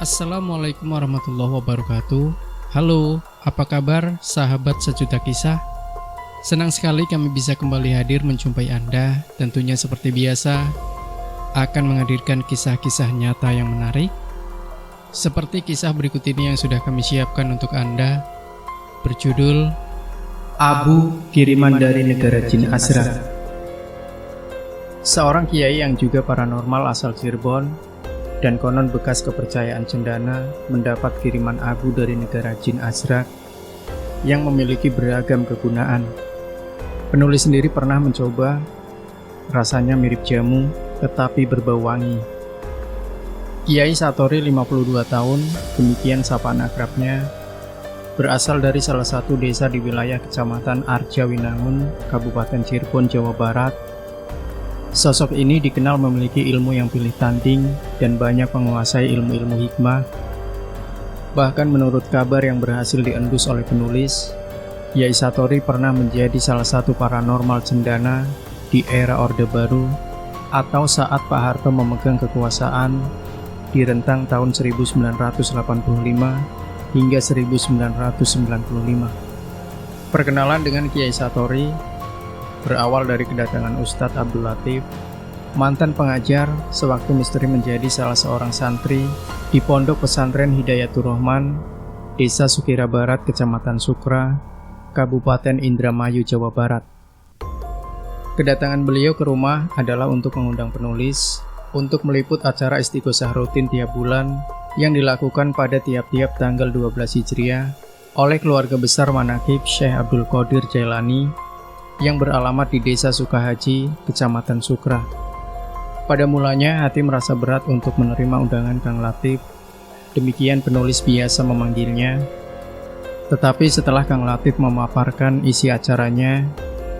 Assalamualaikum warahmatullahi wabarakatuh. Halo, apa kabar sahabat sejuta kisah? Senang sekali kami bisa kembali hadir menjumpai Anda. Tentunya seperti biasa akan menghadirkan kisah-kisah nyata yang menarik, seperti kisah berikut ini yang sudah kami siapkan untuk Anda, berjudul Abu Kiriman dari Negara Jin Azraq. Seorang kiai yang juga paranormal asal Cirebon dan konon bekas kepercayaan cendana mendapat kiriman abu dari negara Jin Azraq yang memiliki beragam kegunaan. Penulis sendiri pernah mencoba, rasanya mirip jamu tetapi berbau wangi. Kiai Satori 52 tahun, demikian sapaan akrabnya, berasal dari salah satu desa di wilayah Kecamatan Arjawinangun, Kabupaten Cirebon, Jawa Barat. Sosok ini dikenal memiliki ilmu yang pilih tanding dan banyak menguasai ilmu-ilmu hikmah. Bahkan menurut kabar yang berhasil diendus oleh penulis, Kiai Satori pernah menjadi salah satu paranormal cendana di era Orde Baru atau saat Pak Harto memegang kekuasaan di rentang tahun 1985 hingga 1995. Perkenalan dengan Kiai Satori berawal dari kedatangan Ustadz Abdul Latif, mantan pengajar sewaktu misteri menjadi salah seorang santri di Pondok Pesantren Hidayatur Rahman, Desa Sukira Barat, Kecamatan Sukra, Kabupaten Indramayu, Jawa Barat. Kedatangan beliau ke rumah adalah untuk mengundang penulis untuk meliput acara istighosah rutin tiap bulan yang dilakukan pada tiap-tiap tanggal 12 Hijriah oleh keluarga besar Manaqib Syekh Abdul Qadir Jailani yang beralamat di Desa Sukahaji, Kecamatan Sukra. Pada mulanya hati merasa berat untuk menerima undangan Kang Latif, demikian penulis biasa memanggilnya. Tetapi setelah Kang Latif memaparkan isi acaranya,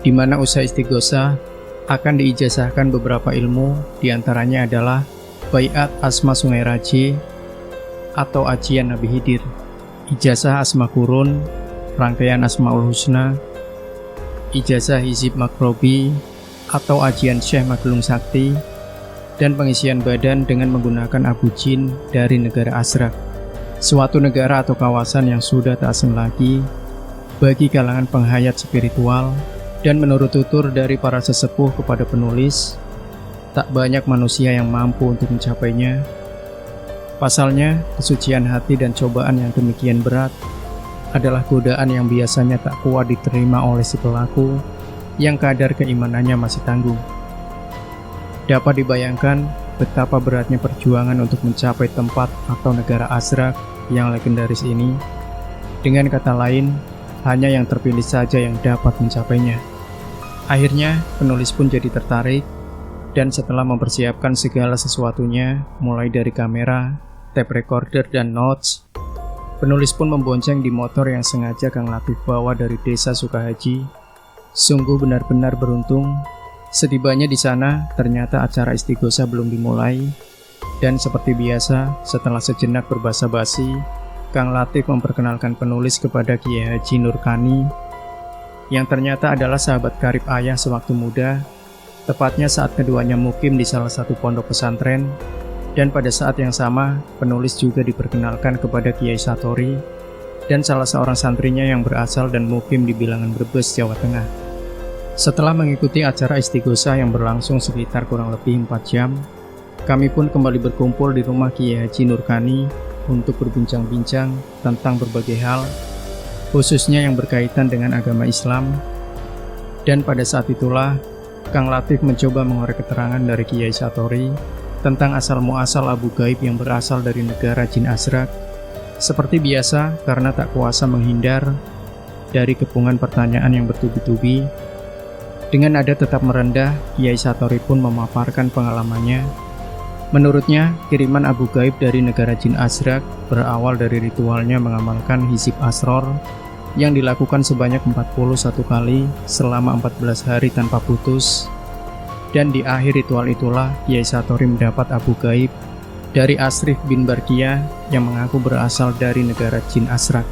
di mana usai istighosah akan diijazahkan beberapa ilmu, diantaranya adalah Baiat Asma Sungai Raji atau Ajian Nabi Hidir, Ijazah Asma Qurun, Rangkaian Asmaul Husna, Ijazah Hizib Makrobi atau Ajian Syekh Magelung Sakti, dan pengisian badan dengan menggunakan abu jin dari negara Azraq, suatu negara atau kawasan yang sudah tak asing lagi bagi kalangan penghayat spiritual. Dan menurut tutur dari para sesepuh kepada penulis, tak banyak manusia yang mampu untuk mencapainya. Pasalnya, kesucian hati dan cobaan yang demikian berat adalah godaan yang biasanya tak kuat diterima oleh si pelaku yang kadar keimanannya masih tangguh. Dapat dibayangkan betapa beratnya perjuangan untuk mencapai tempat atau negara Azraq yang legendaris ini. Dengan kata lain, hanya yang terpilih saja yang dapat mencapainya. Akhirnya, penulis pun jadi tertarik, dan setelah mempersiapkan segala sesuatunya, mulai dari kamera, tape recorder, dan notes, penulis pun membonceng di motor yang sengaja Kang Latif bawa dari Desa Sukahaji. Sungguh benar-benar beruntung. Setibanya di sana, ternyata acara istighosah belum dimulai. Dan seperti biasa, setelah sejenak berbasa-basi, Kang Latif memperkenalkan penulis kepada Kiai Haji Nurkani, yang ternyata adalah sahabat karib ayah sewaktu muda, tepatnya saat keduanya mukim di salah satu pondok pesantren. Dan pada saat yang sama, penulis juga diperkenalkan kepada Kiai Satori dan salah seorang santrinya yang berasal dan mukim di Bilangan Brebes, Jawa Tengah. Setelah mengikuti acara istighosah yang berlangsung sekitar kurang lebih 4 jam, kami pun kembali berkumpul di rumah Kiai Haji Nurkani untuk berbincang-bincang tentang berbagai hal, khususnya yang berkaitan dengan agama Islam. Dan pada saat itulah, Kang Latif mencoba mengorek keterangan dari Kiai Satori tentang asal-muasal abu gaib yang berasal dari negara Jin Azraq. Seperti biasa, karena tak kuasa menghindar dari kepungan pertanyaan yang bertubi-tubi, dengan nada tetap merendah, Kiai Satori pun memaparkan pengalamannya. Menurutnya, kiriman abu gaib dari negara Jin Azraq berawal dari ritualnya mengamalkan hizib asror yang dilakukan sebanyak 41 kali selama 14 hari tanpa putus. Dan di akhir ritual itulah Kiai Satori mendapat abu gaib dari Asrif bin Barkiyah yang mengaku berasal dari negara Jin Azraq.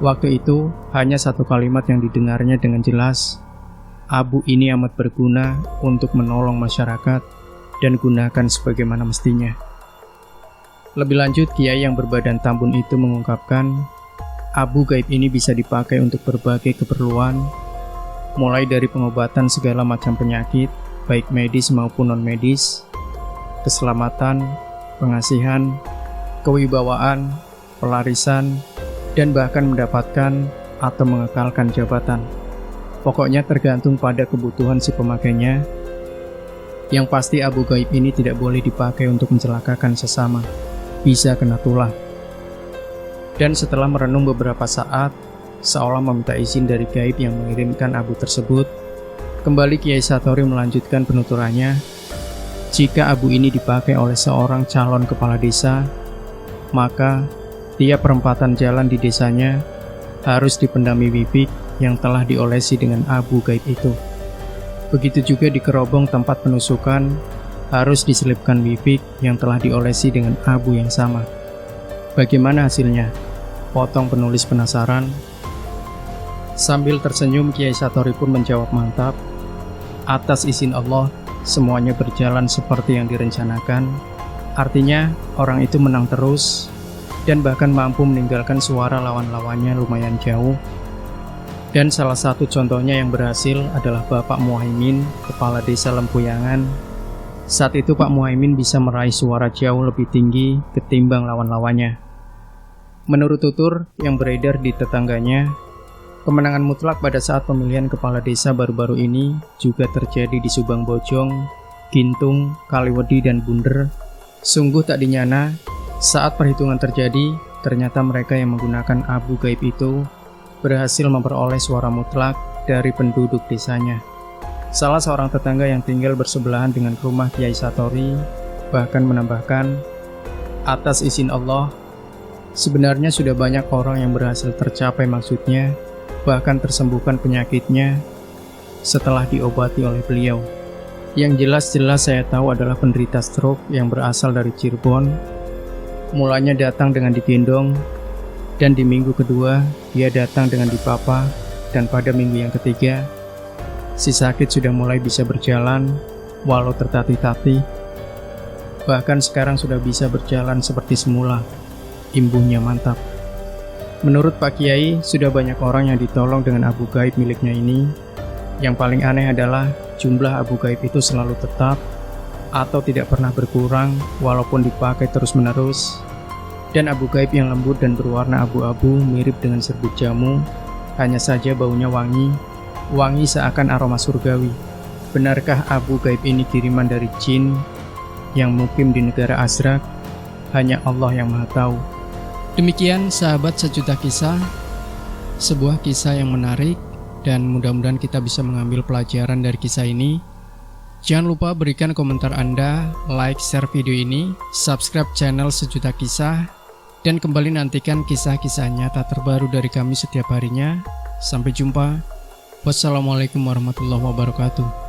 Waktu itu hanya satu kalimat yang didengarnya dengan jelas, "Abu ini amat berguna untuk menolong masyarakat dan gunakan sebagaimana mestinya." Lebih lanjut, kiai yang berbadan tambun itu mengungkapkan, abu gaib ini bisa dipakai untuk berbagai keperluan, mulai dari pengobatan segala macam penyakit, baik medis maupun non-medis, keselamatan, pengasihan, kewibawaan, pelarisan, dan bahkan mendapatkan atau mengekalkan jabatan. Pokoknya tergantung pada kebutuhan si pemakainya. Yang pasti abu gaib ini tidak boleh dipakai untuk mencelakakan sesama, bisa kena tulah. Dan setelah merenung beberapa saat, seolah meminta izin dari gaib yang mengirimkan abu tersebut, kembali Kiai Satori melanjutkan penuturannya. Jika abu ini dipakai oleh seorang calon kepala desa, maka tiap perempatan jalan di desanya harus dipendami bibik yang telah diolesi dengan abu gaib itu. Begitu juga di kerobong tempat penusukan harus diselipkan bibik yang telah diolesi dengan abu yang sama. Bagaimana hasilnya? Potong penulis penasaran. Sambil tersenyum, Kiai Satori pun menjawab mantap. Atas izin Allah, semuanya berjalan seperti yang direncanakan. Artinya, orang itu menang terus dan bahkan mampu meninggalkan suara lawan-lawannya lumayan jauh. Dan salah satu contohnya yang berhasil adalah Bapak Muhaimin, Kepala Desa Lempuyangan. Saat itu Pak Muhaimin bisa meraih suara jauh lebih tinggi ketimbang lawan-lawannya. Menurut tutur yang beredar di tetangganya, kemenangan mutlak pada saat pemilihan kepala desa baru-baru ini juga terjadi di Subang Bojong, Gintung, Kaliwedi, dan Bunder. Sungguh tak dinyana, saat perhitungan terjadi, ternyata mereka yang menggunakan abu gaib itu berhasil memperoleh suara mutlak dari penduduk desanya. Salah seorang tetangga yang tinggal bersebelahan dengan rumah Kiai Satori bahkan menambahkan, atas izin Allah, sebenarnya sudah banyak orang yang berhasil tercapai maksudnya, bahkan tersembuhkan penyakitnya setelah diobati oleh beliau. Yang jelas-jelas saya tahu adalah penderita stroke yang berasal dari Cirebon. Mulanya datang dengan digendong, dan di minggu kedua dia datang dengan dipapa, dan pada minggu yang ketiga si sakit sudah mulai bisa berjalan walau tertatih-tatih. Bahkan sekarang sudah bisa berjalan seperti semula. Imbuhnya mantap. Menurut Pak Kiai, sudah banyak orang yang ditolong dengan abu gaib miliknya ini. Yang paling aneh adalah jumlah abu gaib itu selalu tetap atau tidak pernah berkurang walaupun dipakai terus-menerus. Dan abu gaib yang lembut dan berwarna abu-abu mirip dengan serbuk jamu, hanya saja baunya wangi seakan aroma surgawi. Benarkah abu gaib ini kiriman dari jin yang mukim di negara Azrak? Hanya Allah yang Maha Tahu. Demikian sahabat sejuta kisah, sebuah kisah yang menarik dan mudah-mudahan kita bisa mengambil pelajaran dari kisah ini. Jangan lupa berikan komentar Anda, like, share video ini, subscribe channel Sejuta Kisah, dan kembali nantikan kisah-kisah nyata terbaru dari kami setiap harinya. Sampai jumpa. Wassalamualaikum warahmatullahi wabarakatuh.